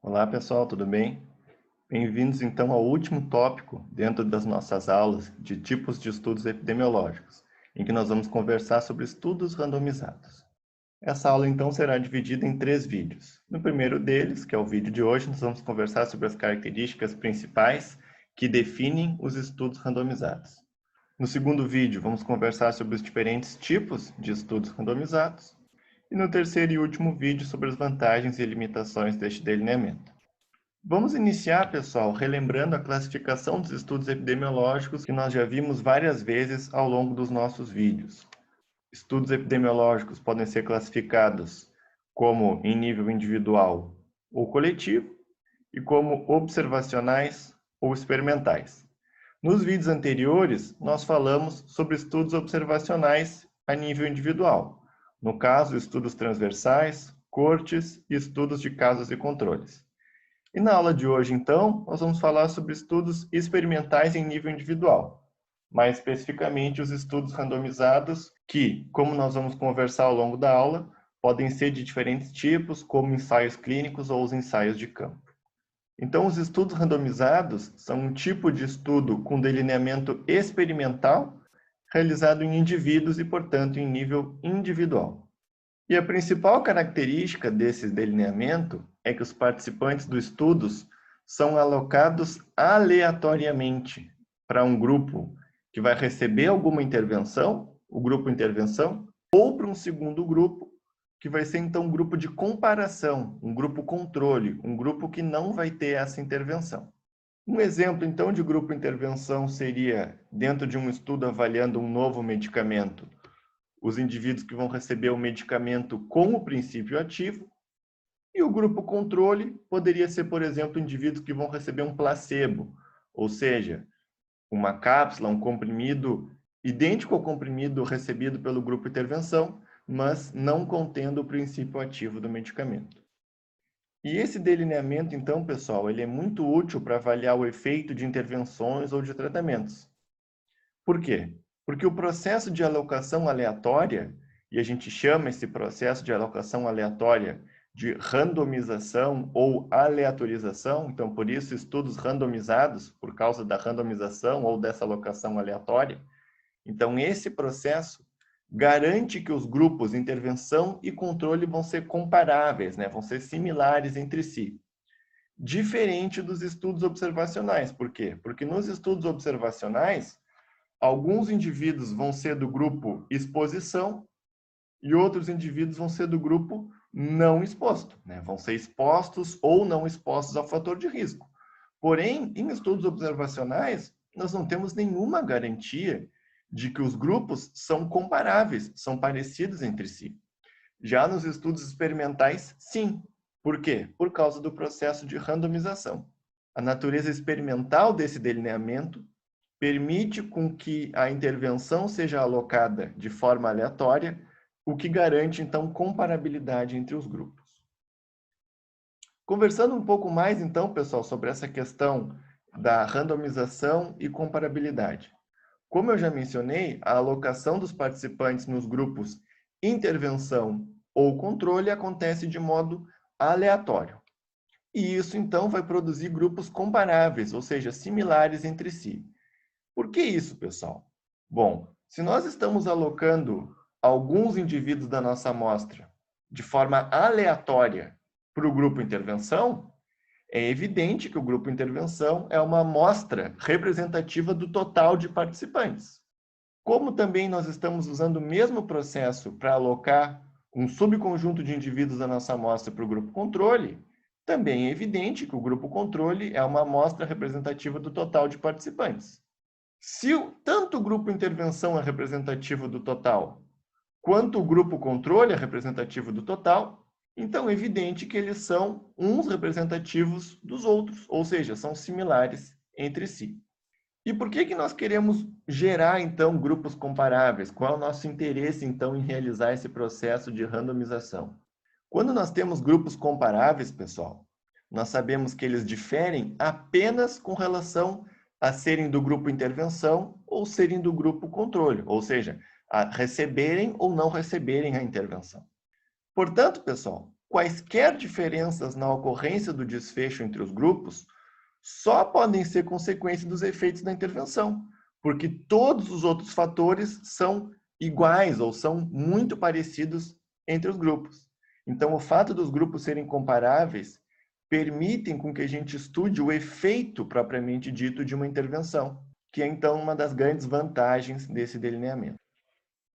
Olá pessoal, tudo bem? Bem-vindos então ao último tópico dentro das nossas aulas de tipos de estudos epidemiológicos, em que nós vamos conversar sobre estudos randomizados. Essa aula então será dividida em 3 vídeos. No primeiro deles, que é o vídeo de hoje, nós vamos conversar sobre as características principais que definem os estudos randomizados. No segundo vídeo, vamos conversar sobre os diferentes tipos de estudos randomizados. E no terceiro e último vídeo, sobre as vantagens e limitações deste delineamento. Vamos iniciar, pessoal, relembrando a classificação dos estudos epidemiológicos que nós já vimos várias vezes ao longo dos nossos vídeos. Estudos epidemiológicos podem ser classificados como em nível individual ou coletivo e como observacionais ou experimentais. Nos vídeos anteriores, nós falamos sobre estudos observacionais a nível individual. No caso, estudos transversais, cortes e estudos de casos e controles. E na aula de hoje, então, nós vamos falar sobre estudos experimentais em nível individual. Mais especificamente, os estudos randomizados que, como nós vamos conversar ao longo da aula, podem ser de diferentes tipos, como ensaios clínicos ou os ensaios de campo. Então, os estudos randomizados são um tipo de estudo com delineamento experimental realizado em indivíduos e, portanto, em nível individual. E a principal característica desse delineamento é que os participantes dos estudos são alocados aleatoriamente para um grupo que vai receber alguma intervenção, o grupo intervenção, ou para um segundo grupo, que vai ser então um grupo de comparação, um grupo controle, um grupo que não vai ter essa intervenção. Um exemplo, então, de grupo intervenção seria, dentro de um estudo avaliando um novo medicamento, os indivíduos que vão receber o medicamento com o princípio ativo, e o grupo controle poderia ser, por exemplo, indivíduos que vão receber um placebo, ou seja, uma cápsula, um comprimido idêntico ao comprimido recebido pelo grupo intervenção, mas não contendo o princípio ativo do medicamento. E esse delineamento, então, pessoal, ele é muito útil para avaliar o efeito de intervenções ou de tratamentos. Por quê? Porque o processo de alocação aleatória, e a gente chama esse processo de alocação aleatória de randomização ou aleatorização, então por isso estudos randomizados, por causa da randomização ou dessa alocação aleatória. Então esse processo garante que os grupos intervenção e controle vão ser comparáveis, né? Vão ser similares entre si. Diferente dos estudos observacionais. Por quê? Porque nos estudos observacionais, alguns indivíduos vão ser do grupo exposição e outros indivíduos vão ser do grupo não exposto, né? Vão ser expostos ou não expostos ao fator de risco. Porém, em estudos observacionais, nós não temos nenhuma garantia de que os grupos são comparáveis, são parecidos entre si. Já nos estudos experimentais, sim. Por quê? Por causa do processo de randomização. A natureza experimental desse delineamento permite com que a intervenção seja alocada de forma aleatória, o que garante, então, comparabilidade entre os grupos. Conversando um pouco mais, então, pessoal, sobre essa questão da randomização e comparabilidade. Como eu já mencionei, a alocação dos participantes nos grupos intervenção ou controle acontece de modo aleatório. E isso, então, vai produzir grupos comparáveis, ou seja, similares entre si. Por que isso, pessoal? Bom, se nós estamos alocando alguns indivíduos da nossa amostra de forma aleatória para o grupo intervenção, é evidente que o grupo intervenção é uma amostra representativa do total de participantes. Como também nós estamos usando o mesmo processo para alocar um subconjunto de indivíduos da nossa amostra para o grupo controle, também é evidente que o grupo controle é uma amostra representativa do total de participantes. Se tanto o grupo intervenção é representativo do total, quanto o grupo controle é representativo do total, então é evidente que eles são uns representativos dos outros, ou seja, são similares entre si. E por que nós queremos gerar, então, grupos comparáveis? Qual é o nosso interesse, então, em realizar esse processo de randomização? Quando nós temos grupos comparáveis, pessoal, nós sabemos que eles diferem apenas com relação a serem do grupo intervenção ou serem do grupo controle, ou seja, a receberem ou não receberem a intervenção. Portanto, pessoal, quaisquer diferenças na ocorrência do desfecho entre os grupos só podem ser consequência dos efeitos da intervenção, porque todos os outros fatores são iguais ou são muito parecidos entre os grupos. Então, o fato dos grupos serem comparáveis permitem com que a gente estude o efeito propriamente dito de uma intervenção, que é então uma das grandes vantagens desse delineamento.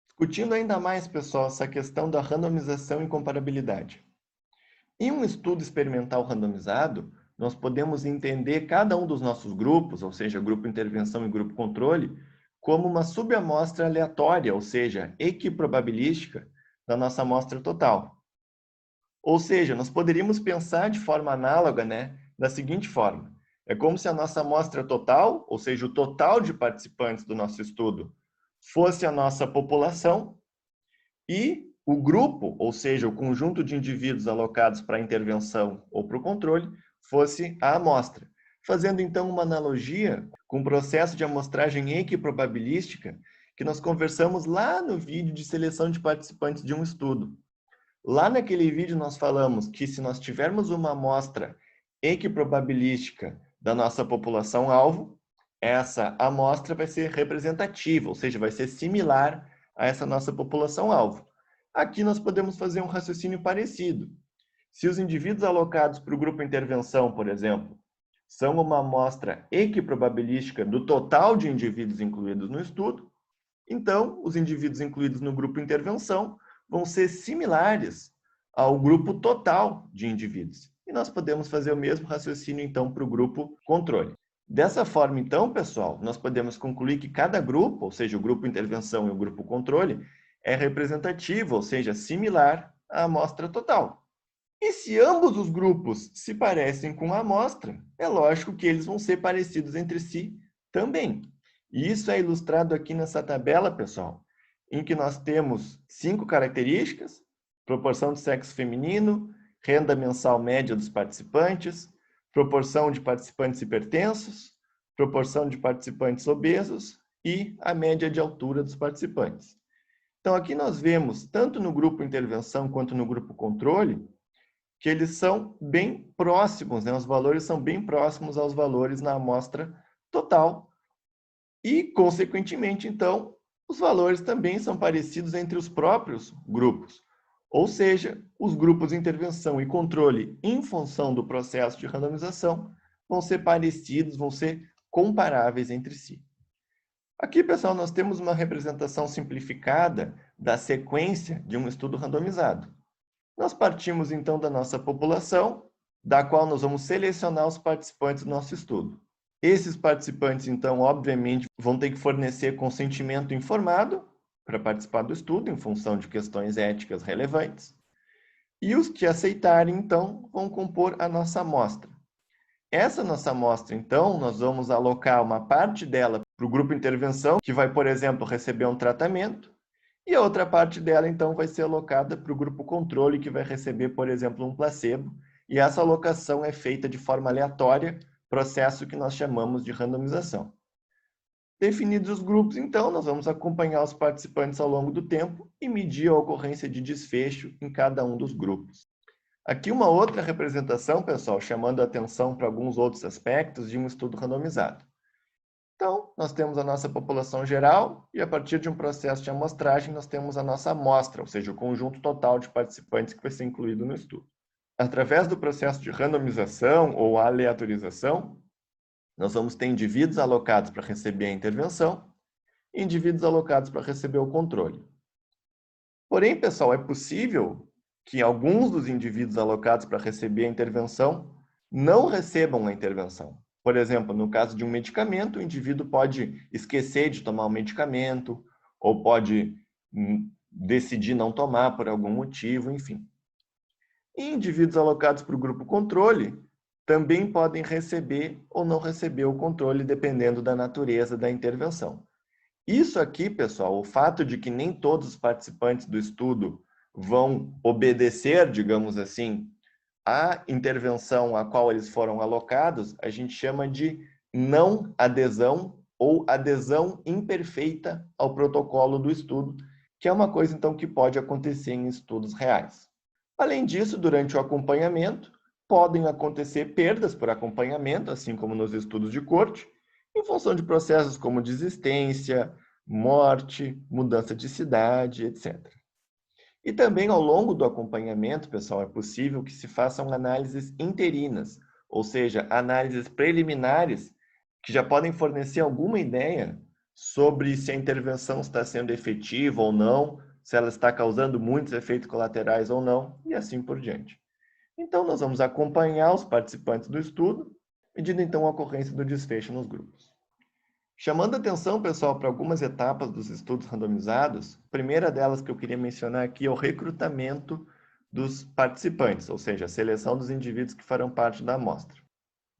Discutindo ainda mais, pessoal, essa questão da randomização e comparabilidade. Em um estudo experimental randomizado, nós podemos entender cada um dos nossos grupos, ou seja, grupo intervenção e grupo controle, como uma subamostra aleatória, ou seja, equiprobabilística, da nossa amostra total. Ou seja, nós poderíamos pensar de forma análoga, da seguinte forma. É como se a nossa amostra total, ou seja, o total de participantes do nosso estudo, fosse a nossa população e o grupo, ou seja, o conjunto de indivíduos alocados para a intervenção ou para o controle, fosse a amostra. Fazendo então uma analogia com o processo de amostragem equiprobabilística que nós conversamos lá no vídeo de seleção de participantes de um estudo. Lá naquele vídeo nós falamos que se nós tivermos uma amostra equiprobabilística da nossa população-alvo, essa amostra vai ser representativa, ou seja, vai ser similar a essa nossa população-alvo. Aqui nós podemos fazer um raciocínio parecido. Se os indivíduos alocados para o grupo intervenção, por exemplo, são uma amostra equiprobabilística do total de indivíduos incluídos no estudo, então os indivíduos incluídos no grupo intervenção vão ser similares ao grupo total de indivíduos. E nós podemos fazer o mesmo raciocínio, então, para o grupo controle. Dessa forma, então, pessoal, nós podemos concluir que cada grupo, ou seja, o grupo intervenção e o grupo controle, é representativo, ou seja, similar à amostra total. E se ambos os grupos se parecem com a amostra, é lógico que eles vão ser parecidos entre si também. E isso é ilustrado aqui nessa tabela, pessoal, em que nós temos 5 características: proporção de sexo feminino, renda mensal média dos participantes, proporção de participantes hipertensos, proporção de participantes obesos e a média de altura dos participantes. Então, aqui nós vemos, tanto no grupo intervenção quanto no grupo controle, que eles são bem próximos, os valores são bem próximos aos valores na amostra total. E, consequentemente, então, os valores também são parecidos entre os próprios grupos. Ou seja, os grupos de intervenção e controle, em função do processo de randomização, vão ser parecidos, vão ser comparáveis entre si. Aqui, pessoal, nós temos uma representação simplificada da sequência de um estudo randomizado. Nós partimos, então, da nossa população, da qual nós vamos selecionar os participantes do nosso estudo. Esses participantes, então, obviamente, vão ter que fornecer consentimento informado para participar do estudo, em função de questões éticas relevantes. E os que aceitarem, então, vão compor a nossa amostra. Essa nossa amostra, então, nós vamos alocar uma parte dela para o grupo intervenção, que vai, por exemplo, receber um tratamento, e a outra parte dela, então, vai ser alocada para o grupo controle, que vai receber, por exemplo, um placebo, e essa alocação é feita de forma aleatória, processo que nós chamamos de randomização. Definidos os grupos, então, nós vamos acompanhar os participantes ao longo do tempo e medir a ocorrência de desfecho em cada um dos grupos. Aqui uma outra representação, pessoal, chamando a atenção para alguns outros aspectos de um estudo randomizado. Então, nós temos a nossa população geral e, a partir de um processo de amostragem, nós temos a nossa amostra, ou seja, o conjunto total de participantes que vai ser incluído no estudo. Através do processo de randomização ou aleatorização, nós vamos ter indivíduos alocados para receber a intervenção e indivíduos alocados para receber o controle. Porém, pessoal, é possível que alguns dos indivíduos alocados para receber a intervenção não recebam a intervenção. Por exemplo, no caso de um medicamento, o indivíduo pode esquecer de tomar o medicamento ou pode decidir não tomar por algum motivo, enfim. E indivíduos alocados para o grupo controle também podem receber ou não receber o controle, dependendo da natureza da intervenção. Isso aqui, pessoal, o fato de que nem todos os participantes do estudo vão obedecer, digamos assim, à intervenção a qual eles foram alocados, a gente chama de não adesão ou adesão imperfeita ao protocolo do estudo, que é uma coisa, então, que pode acontecer em estudos reais. Além disso, durante o acompanhamento, podem acontecer perdas por acompanhamento, assim como nos estudos de corte, em função de processos como desistência, morte, mudança de cidade, etc. E também ao longo do acompanhamento, pessoal, é possível que se façam análises interinas, ou seja, análises preliminares que já podem fornecer alguma ideia sobre se a intervenção está sendo efetiva ou não, se ela está causando muitos efeitos colaterais ou não, e assim por diante. Então, nós vamos acompanhar os participantes do estudo, medindo então a ocorrência do desfecho nos grupos. Chamando atenção, pessoal, para algumas etapas dos estudos randomizados, a primeira delas que eu queria mencionar aqui é o recrutamento dos participantes, ou seja, a seleção dos indivíduos que farão parte da amostra.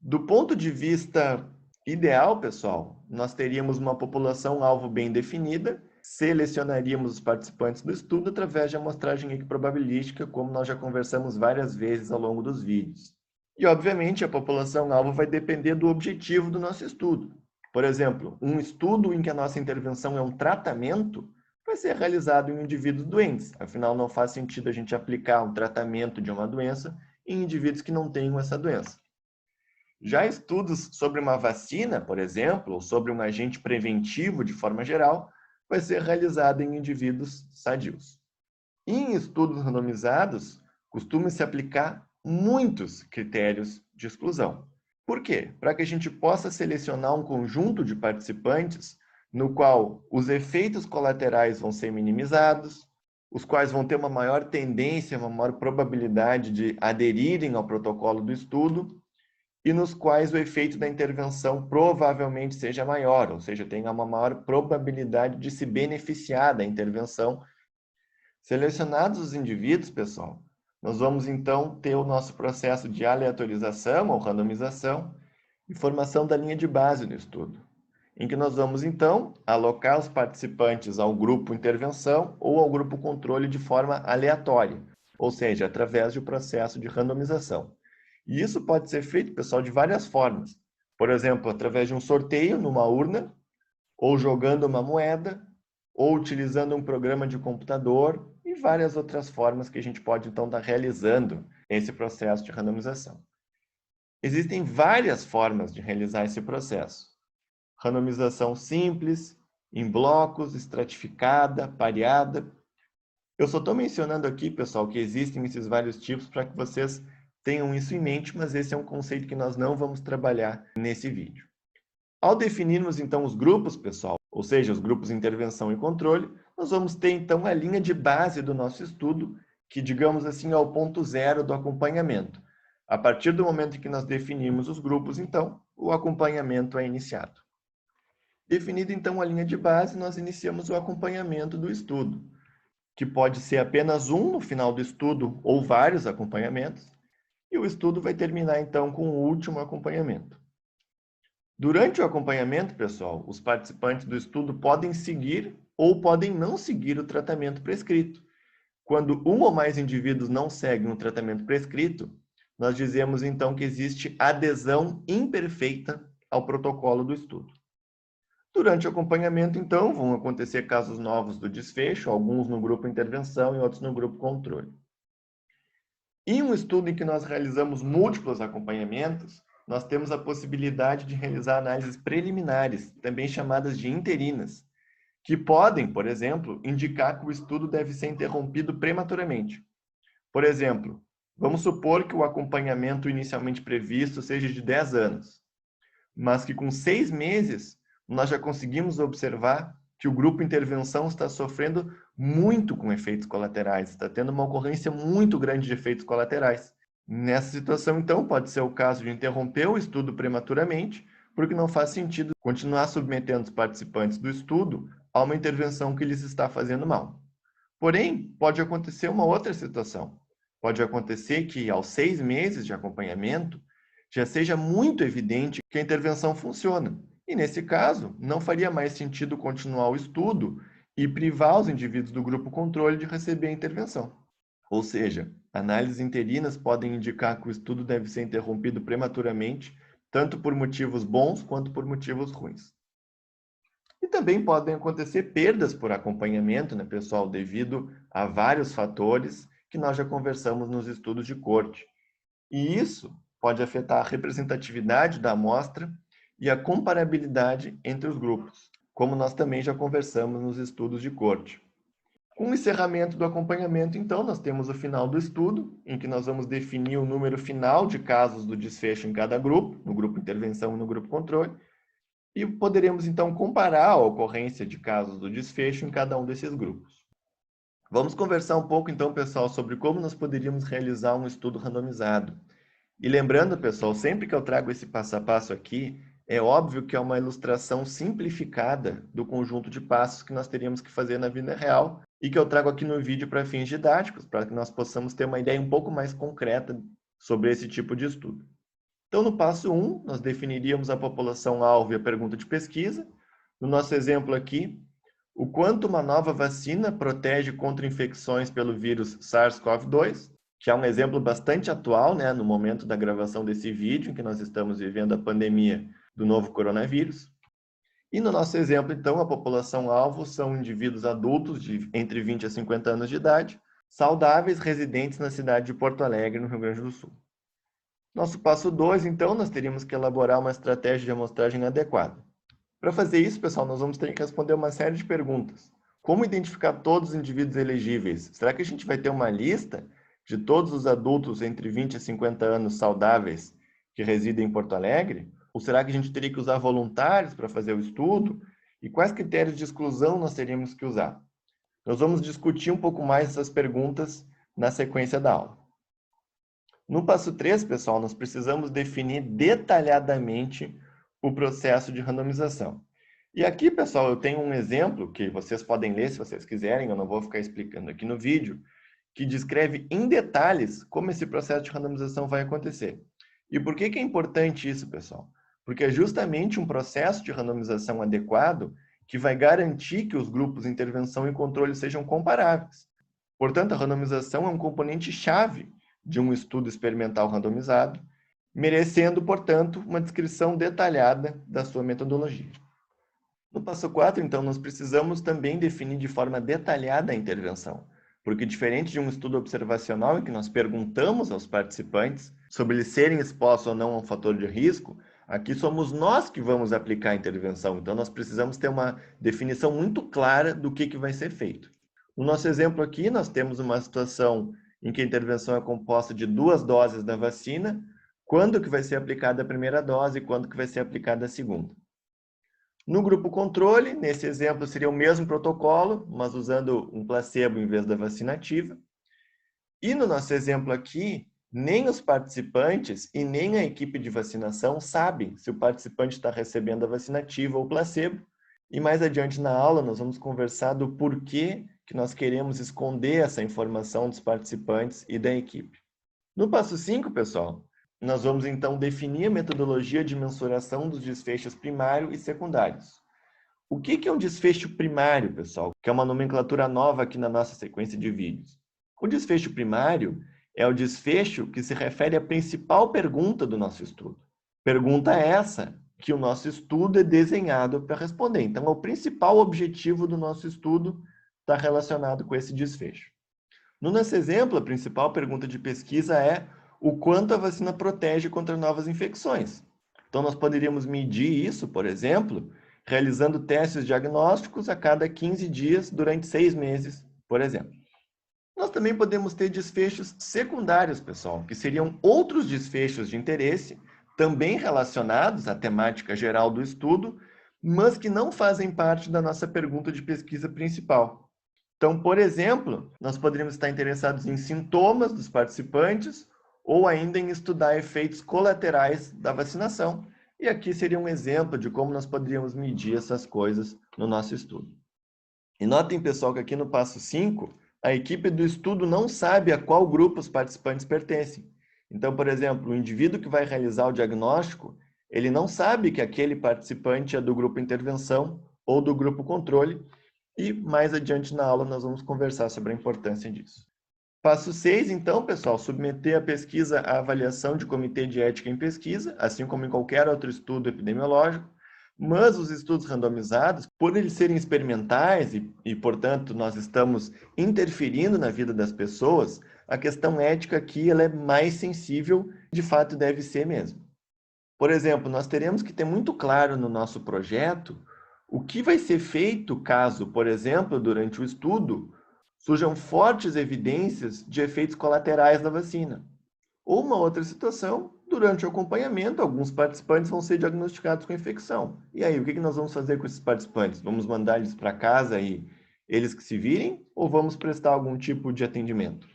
Do ponto de vista ideal, pessoal, nós teríamos uma população-alvo bem definida, selecionaríamos os participantes do estudo através de amostragem equiprobabilística, como nós já conversamos várias vezes ao longo dos vídeos. E, obviamente, a população-alvo vai depender do objetivo do nosso estudo. Por exemplo, um estudo em que a nossa intervenção é um tratamento vai ser realizado em indivíduos doentes. Afinal, não faz sentido a gente aplicar um tratamento de uma doença em indivíduos que não tenham essa doença. Já estudos sobre uma vacina, por exemplo, ou sobre um agente preventivo de forma geral, vai ser realizado em indivíduos sadios. E em estudos randomizados, costuma-se aplicar muitos critérios de exclusão. Por quê? Para que a gente possa selecionar um conjunto de participantes no qual os efeitos colaterais vão ser minimizados, os quais vão ter uma maior tendência, uma maior probabilidade de aderirem ao protocolo do estudo e nos quais o efeito da intervenção provavelmente seja maior, ou seja, tenha uma maior probabilidade de se beneficiar da intervenção. Selecionados os indivíduos, pessoal, nós vamos então ter o nosso processo de aleatorização ou randomização e formação da linha de base do estudo, em que nós vamos então alocar os participantes ao grupo intervenção ou ao grupo controle de forma aleatória, ou seja, através do processo de randomização. E isso pode ser feito, pessoal, de várias formas. Por exemplo, através de um sorteio numa urna, ou jogando uma moeda, ou utilizando um programa de computador e várias outras formas que a gente pode, então, estar realizando esse processo de randomização. Existem várias formas de realizar esse processo. Randomização simples, em blocos, estratificada, pareada. Eu só estou mencionando aqui, pessoal, que existem esses vários tipos para que vocês tenham isso em mente, mas esse é um conceito que nós não vamos trabalhar nesse vídeo. Ao definirmos, então, os grupos, pessoal, ou seja, os grupos de intervenção e controle, nós vamos ter, então, a linha de base do nosso estudo, que, digamos assim, é o ponto zero do acompanhamento. A partir do momento em que nós definimos os grupos, então, o acompanhamento é iniciado. Definida, então, a linha de base, nós iniciamos o acompanhamento do estudo, que pode ser apenas um no final do estudo ou vários acompanhamentos, e o estudo vai terminar, então, com o último acompanhamento. Durante o acompanhamento, pessoal, os participantes do estudo podem seguir ou podem não seguir o tratamento prescrito. Quando um ou mais indivíduos não seguem o tratamento prescrito, nós dizemos então que existe adesão imperfeita ao protocolo do estudo. Durante o acompanhamento, então, vão acontecer casos novos do desfecho, alguns no grupo intervenção e outros no grupo controle. Em um estudo em que nós realizamos múltiplos acompanhamentos, nós temos a possibilidade de realizar análises preliminares, também chamadas de interinas, que podem, por exemplo, indicar que o estudo deve ser interrompido prematuramente. Por exemplo, vamos supor que o acompanhamento inicialmente previsto seja de 10 anos, mas que com 6 meses nós já conseguimos observar que o grupo intervenção está sofrendo muito com efeitos colaterais, está tendo uma ocorrência muito grande de efeitos colaterais. Nessa situação, então, pode ser o caso de interromper o estudo prematuramente, porque não faz sentido continuar submetendo os participantes do estudo a uma intervenção que lhes está fazendo mal. Porém, pode acontecer uma outra situação. Pode acontecer que, aos 6 meses de acompanhamento, já seja muito evidente que a intervenção funciona. E, nesse caso, não faria mais sentido continuar o estudo e privar os indivíduos do grupo controle de receber a intervenção. Ou seja, análises interinas podem indicar que o estudo deve ser interrompido prematuramente, tanto por motivos bons quanto por motivos ruins. E também podem acontecer perdas por acompanhamento, né, pessoal, devido a vários fatores que nós já conversamos nos estudos de corte. E isso pode afetar a representatividade da amostra e a comparabilidade entre os grupos, como nós também já conversamos nos estudos de corte. Com o encerramento do acompanhamento, então, nós temos o final do estudo, em que nós vamos definir o número final de casos do desfecho em cada grupo, no grupo intervenção e no grupo controle, e poderemos, então, comparar a ocorrência de casos do desfecho em cada um desses grupos. Vamos conversar um pouco, então, pessoal, sobre como nós poderíamos realizar um estudo randomizado. E lembrando, pessoal, sempre que eu trago esse passo a passo aqui, é óbvio que é uma ilustração simplificada do conjunto de passos que nós teríamos que fazer na vida real e que eu trago aqui no vídeo para fins didáticos, para que nós possamos ter uma ideia um pouco mais concreta sobre esse tipo de estudo. Então, no passo 1, nós definiríamos a população-alvo e a pergunta de pesquisa. No nosso exemplo aqui, o quanto uma nova vacina protege contra infecções pelo vírus SARS-CoV-2, que é um exemplo bastante atual, né, no momento da gravação desse vídeo, em que nós estamos vivendo a pandemia do novo coronavírus. E no nosso exemplo, então, a população-alvo são indivíduos adultos de entre 20 a 50 anos de idade, saudáveis, residentes na cidade de Porto Alegre, no Rio Grande do Sul. Nosso passo 2, então, nós teríamos que elaborar uma estratégia de amostragem adequada. Para fazer isso, pessoal, nós vamos ter que responder uma série de perguntas. Como identificar todos os indivíduos elegíveis? Será que a gente vai ter uma lista de todos os adultos entre 20 e 50 anos saudáveis que residem em Porto Alegre? Ou será que a gente teria que usar voluntários para fazer o estudo? E quais critérios de exclusão nós teríamos que usar? Nós vamos discutir um pouco mais essas perguntas na sequência da aula. No passo 3, pessoal, nós precisamos definir detalhadamente o processo de randomização. E aqui, pessoal, eu tenho um exemplo que vocês podem ler se vocês quiserem, eu não vou ficar explicando aqui no vídeo, que descreve em detalhes como esse processo de randomização vai acontecer. E por que é importante isso, pessoal? Porque é justamente um processo de randomização adequado que vai garantir que os grupos de intervenção e controle sejam comparáveis. Portanto, a randomização é um componente-chave de um estudo experimental randomizado, merecendo, portanto, uma descrição detalhada da sua metodologia. No passo 4, então, nós precisamos também definir de forma detalhada a intervenção, porque diferente de um estudo observacional em que nós perguntamos aos participantes sobre eles serem expostos ou não a um fator de risco, aqui somos nós que vamos aplicar a intervenção, então nós precisamos ter uma definição muito clara do que vai ser feito. No nosso exemplo aqui, nós temos uma situação em que a intervenção é composta de 2 doses da vacina, quando que vai ser aplicada a primeira dose e quando que vai ser aplicada a segunda. No grupo controle, nesse exemplo seria o mesmo protocolo, mas usando um placebo em vez da vacina ativa. E no nosso exemplo aqui, nem os participantes e nem a equipe de vacinação sabem se o participante está recebendo a vacina ativa ou placebo. E mais adiante na aula nós vamos conversar do porquê que nós queremos esconder essa informação dos participantes e da equipe. No passo 5, pessoal, nós vamos então definir a metodologia de mensuração dos desfechos primário e secundários. O que é um desfecho primário, pessoal? Que é uma nomenclatura nova aqui na nossa sequência de vídeos. O desfecho primário é o desfecho que se refere à principal pergunta do nosso estudo. Pergunta essa que o nosso estudo é desenhado para responder. Então, o principal objetivo do nosso estudo está relacionado com esse desfecho. No nosso exemplo, a principal pergunta de pesquisa é o quanto a vacina protege contra novas infecções. Então, nós poderíamos medir isso, por exemplo, realizando testes diagnósticos a cada 15 dias durante 6 meses, por exemplo. Nós também podemos ter desfechos secundários, pessoal, que seriam outros desfechos de interesse, também relacionados à temática geral do estudo, mas que não fazem parte da nossa pergunta de pesquisa principal. Então, por exemplo, nós poderíamos estar interessados em sintomas dos participantes ou ainda em estudar efeitos colaterais da vacinação. E aqui seria um exemplo de como nós poderíamos medir essas coisas no nosso estudo. E notem, pessoal, que aqui no passo 5, a equipe do estudo não sabe a qual grupo os participantes pertencem. Então, por exemplo, o indivíduo que vai realizar o diagnóstico, ele não sabe que aquele participante é do grupo intervenção ou do grupo controle, e mais adiante na aula nós vamos conversar sobre a importância disso. Passo 6, então, pessoal, submeter a pesquisa à avaliação de comitê de ética em pesquisa, assim como em qualquer outro estudo epidemiológico, mas os estudos randomizados, por eles serem experimentais e, portanto, nós estamos interferindo na vida das pessoas, a questão ética aqui ela é mais sensível, de fato deve ser mesmo. Por exemplo, nós teremos que ter muito claro no nosso projeto o que vai ser feito caso, por exemplo, durante o estudo, surjam fortes evidências de efeitos colaterais da vacina. Ou uma outra situação, durante o acompanhamento, alguns participantes vão ser diagnosticados com infecção. E aí, o que nós vamos fazer com esses participantes? Vamos mandar eles para casa e eles que se virem? Ou vamos prestar algum tipo de atendimento?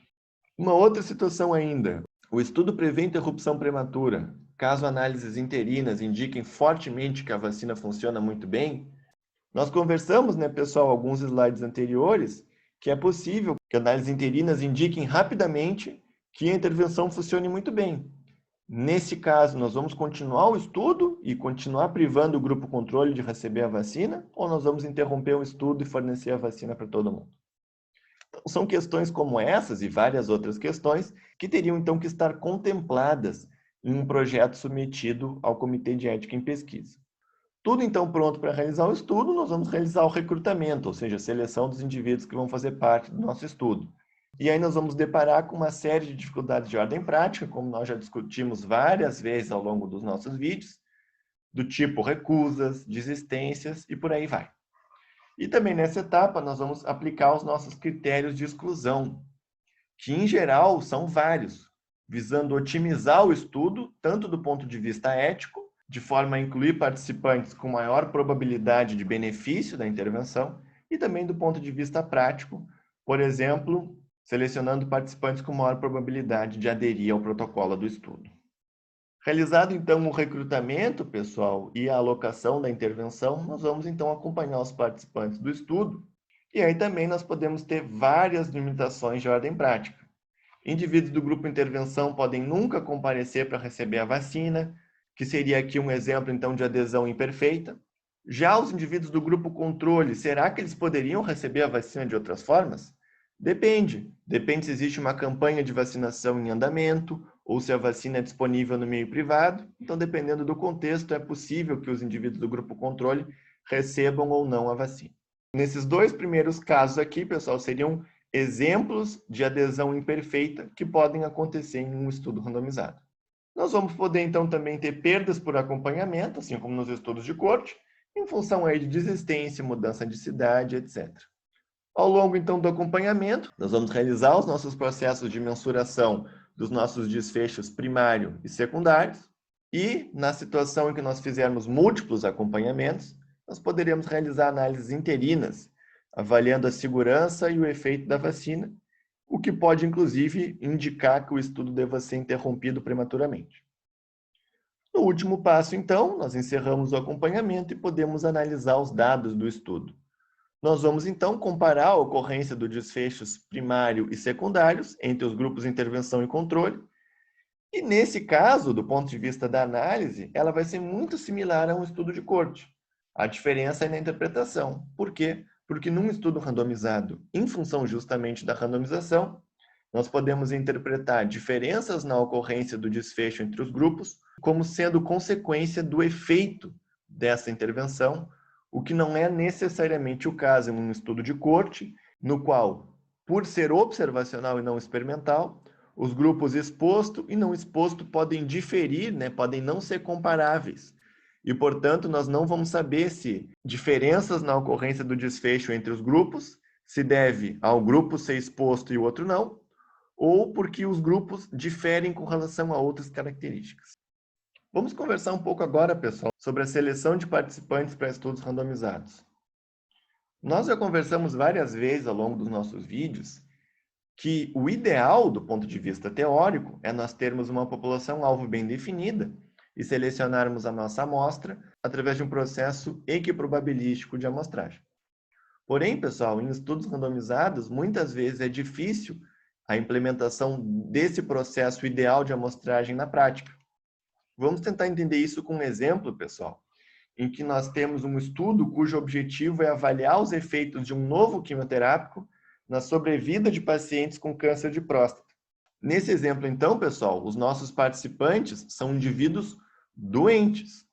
Uma outra situação ainda, o estudo prevê interrupção prematura. Caso análises interinas indiquem fortemente que a vacina funciona muito bem, nós conversamos, né, pessoal, alguns slides anteriores, que é possível que análises interinas indiquem rapidamente que a intervenção funcione muito bem. Nesse caso, nós vamos continuar o estudo e continuar privando o grupo controle de receber a vacina, ou nós vamos interromper o estudo e fornecer a vacina para todo mundo? Então, são questões como essas e várias outras questões que teriam então que estar contempladas em um projeto submetido ao Comitê de Ética em Pesquisa. Tudo então pronto para realizar o estudo, nós vamos realizar o recrutamento, ou seja, a seleção dos indivíduos que vão fazer parte do nosso estudo. E aí nós vamos deparar com uma série de dificuldades de ordem prática, como nós já discutimos várias vezes ao longo dos nossos vídeos, do tipo recusas, desistências e por aí vai. E também nessa etapa nós vamos aplicar os nossos critérios de exclusão, que em geral são vários, visando otimizar o estudo, tanto do ponto de vista ético, de forma a incluir participantes com maior probabilidade de benefício da intervenção, e também do ponto de vista prático, por exemplo, selecionando participantes com maior probabilidade de aderir ao protocolo do estudo. Realizado então o recrutamento, pessoal, e a alocação da intervenção, nós vamos então acompanhar os participantes do estudo, e aí também nós podemos ter várias limitações de ordem prática. Indivíduos do grupo intervenção podem nunca comparecer para receber a vacina, que seria aqui um exemplo, então, de adesão imperfeita. Já os indivíduos do grupo controle, será que eles poderiam receber a vacina de outras formas? Depende. Depende se existe uma campanha de vacinação em andamento, ou se a vacina é disponível no meio privado. Então, dependendo do contexto, é possível que os indivíduos do grupo controle recebam ou não a vacina. Nesses dois primeiros casos aqui, pessoal, seriam exemplos de adesão imperfeita que podem acontecer em um estudo randomizado. Nós vamos poder, então, também ter perdas por acompanhamento, assim como nos estudos de corte, em função aí de desistência, mudança de cidade, etc. Ao longo, então, do acompanhamento, nós vamos realizar os nossos processos de mensuração dos nossos desfechos primário e secundários, e, na situação em que nós fizermos múltiplos acompanhamentos, nós poderemos realizar análises interinas, avaliando a segurança e o efeito da vacina, o que pode, inclusive, indicar que o estudo deva ser interrompido prematuramente. No último passo, então, nós encerramos o acompanhamento e podemos analisar os dados do estudo. Nós vamos, então, comparar a ocorrência dos desfechos primário e secundários entre os grupos de intervenção e controle. E, nesse caso, do ponto de vista da análise, ela vai ser muito similar a um estudo de corte. A diferença é na interpretação. Por quê? Porque num estudo randomizado, em função justamente da randomização, nós podemos interpretar diferenças na ocorrência do desfecho entre os grupos como sendo consequência do efeito dessa intervenção, o que não é necessariamente o caso em um estudo de corte, no qual, por ser observacional e não experimental, os grupos exposto e não exposto podem diferir, né? Podem não ser comparáveis. E, portanto, nós não vamos saber se diferenças na ocorrência do desfecho entre os grupos se deve ao grupo ser exposto e o outro não, ou porque os grupos diferem com relação a outras características. Vamos conversar um pouco agora, pessoal, sobre a seleção de participantes para estudos randomizados. Nós já conversamos várias vezes ao longo dos nossos vídeos que o ideal, do ponto de vista teórico, é nós termos uma população-alvo bem definida e selecionarmos a nossa amostra através de um processo equiprobabilístico de amostragem. Porém, pessoal, em estudos randomizados, muitas vezes é difícil a implementação desse processo ideal de amostragem na prática. Vamos tentar entender isso com um exemplo, pessoal, em que nós temos um estudo cujo objetivo é avaliar os efeitos de um novo quimioterápico na sobrevida de pacientes com câncer de próstata. Nesse exemplo, então, pessoal, os nossos participantes são indivíduos doentes.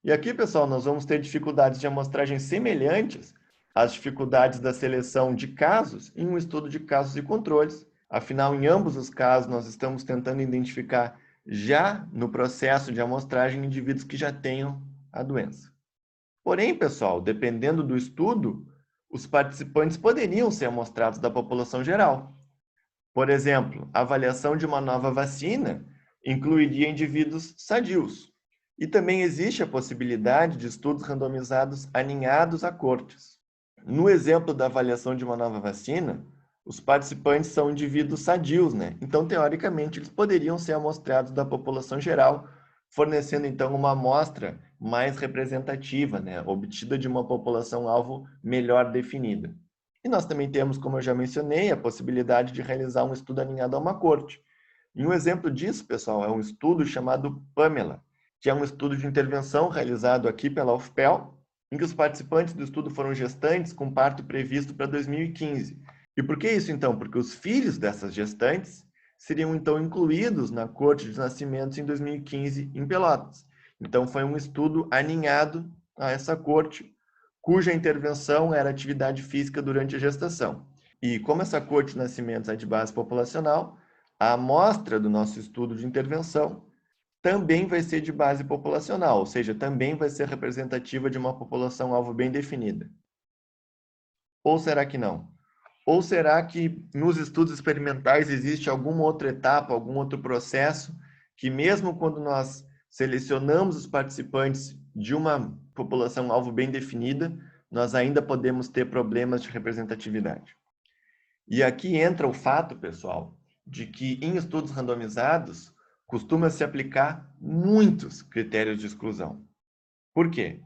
E aqui, pessoal, nós vamos ter dificuldades de amostragem semelhantes às dificuldades da seleção de casos em um estudo de casos e controles, Afinal, em ambos os casos, nós estamos tentando identificar já no processo de amostragem indivíduos que já tenham a doença. Porém, pessoal, dependendo do estudo, os participantes poderiam ser amostrados da população geral. Por exemplo, a avaliação de uma nova vacina incluiria indivíduos sadios. E também existe a possibilidade de estudos randomizados aninhados a cortes. No exemplo da avaliação de uma nova vacina, os participantes são indivíduos sadios, né? Então, teoricamente, eles poderiam ser amostrados da população geral, fornecendo, então, uma amostra mais representativa, né? Obtida de uma população-alvo melhor definida. E nós também temos, como eu já mencionei, a possibilidade de realizar um estudo aninhado a uma corte. E um exemplo disso, pessoal, é um estudo chamado PAMELA, que é um estudo de intervenção realizado aqui pela UFPEL, em que os participantes do estudo foram gestantes com parto previsto para 2015. E por que isso, então? Porque os filhos dessas gestantes seriam, então, incluídos na corte de nascimentos em 2015 em Pelotas. Então, foi um estudo aninhado a essa corte, cuja intervenção era atividade física durante a gestação. E como essa corte de nascimentos é de base populacional, a amostra do nosso estudo de intervenção também vai ser de base populacional, ou seja, também vai ser representativa de uma população-alvo bem definida. Ou será que não? Ou será que nos estudos experimentais existe alguma outra etapa, algum outro processo, que mesmo quando nós selecionamos os participantes de uma população-alvo bem definida, nós ainda podemos ter problemas de representatividade? E aqui entra o fato, pessoal, de que em estudos randomizados costuma-se aplicar muitos critérios de exclusão. Por quê?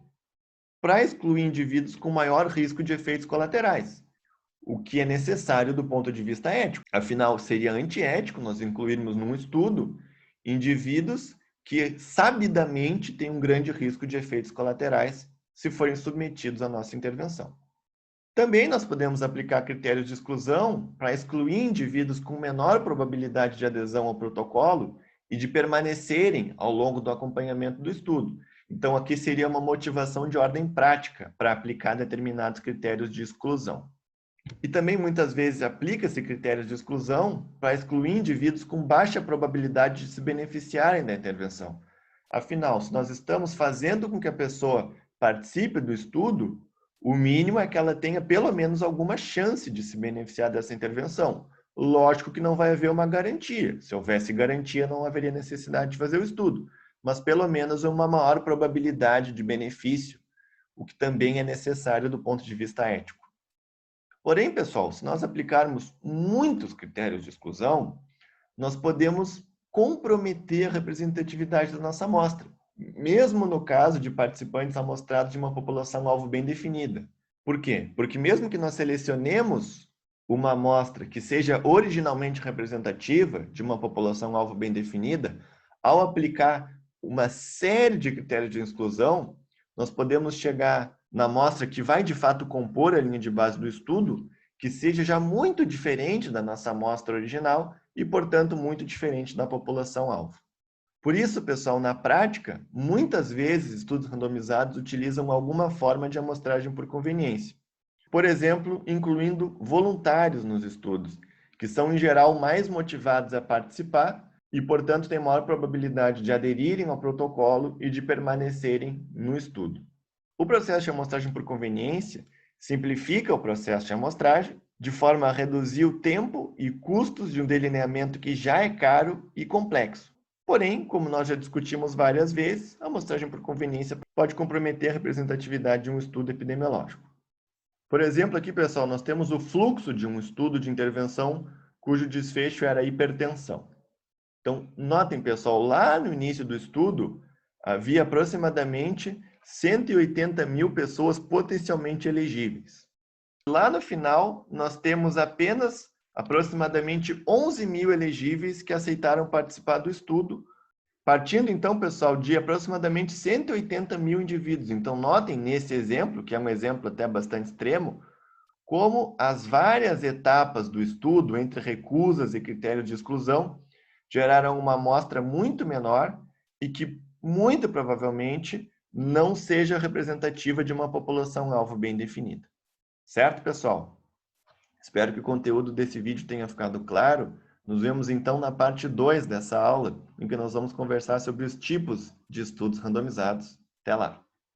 Para excluir indivíduos com maior risco de efeitos colaterais, o que é necessário do ponto de vista ético. Afinal, seria antiético nós incluirmos num estudo indivíduos que sabidamente têm um grande risco de efeitos colaterais se forem submetidos à nossa intervenção. Também nós podemos aplicar critérios de exclusão para excluir indivíduos com menor probabilidade de adesão ao protocolo e de permanecerem ao longo do acompanhamento do estudo. Então, aqui seria uma motivação de ordem prática para aplicar determinados critérios de exclusão. E também muitas vezes aplica-se critérios de exclusão para excluir indivíduos com baixa probabilidade de se beneficiarem da intervenção. Afinal, se nós estamos fazendo com que a pessoa participe do estudo, o mínimo é que ela tenha pelo menos alguma chance de se beneficiar dessa intervenção. Lógico que não vai haver uma garantia. Se houvesse garantia, não haveria necessidade de fazer o estudo. Mas pelo menos uma maior probabilidade de benefício, o que também é necessário do ponto de vista ético. Porém, pessoal, se nós aplicarmos muitos critérios de exclusão, nós podemos comprometer a representatividade da nossa amostra, mesmo no caso de participantes amostrados de uma população-alvo bem definida. Por quê? Porque mesmo que nós selecionemos uma amostra que seja originalmente representativa de uma população-alvo bem definida, ao aplicar uma série de critérios de exclusão, nós podemos chegar na amostra que vai de fato compor a linha de base do estudo, que seja já muito diferente da nossa amostra original e, portanto, muito diferente da população-alvo. Por isso, pessoal, na prática, muitas vezes estudos randomizados utilizam alguma forma de amostragem por conveniência. Por exemplo, incluindo voluntários nos estudos, que são, em geral, mais motivados a participar e, portanto, têm maior probabilidade de aderirem ao protocolo e de permanecerem no estudo. O processo de amostragem por conveniência simplifica o processo de amostragem, de forma a reduzir o tempo e custos de um delineamento que já é caro e complexo. Porém, como nós já discutimos várias vezes, a amostragem por conveniência pode comprometer a representatividade de um estudo epidemiológico. Por exemplo, aqui, pessoal, nós temos o fluxo de um estudo de intervenção cujo desfecho era hipertensão. Então, notem, pessoal, lá no início do estudo, havia aproximadamente 180 mil pessoas potencialmente elegíveis. Lá no final, nós temos apenas aproximadamente 11 mil elegíveis que aceitaram participar do estudo, partindo então, pessoal, de aproximadamente 180 mil indivíduos. Então, notem nesse exemplo, que é um exemplo até bastante extremo, como as várias etapas do estudo, entre recusas e critérios de exclusão, geraram uma amostra muito menor e que, muito provavelmente, não seja representativa de uma população-alvo bem definida. Certo, pessoal? Espero que o conteúdo desse vídeo tenha ficado claro. Nos vemos então na parte 2 dessa aula, em que nós vamos conversar sobre os tipos de estudos randomizados. Até lá!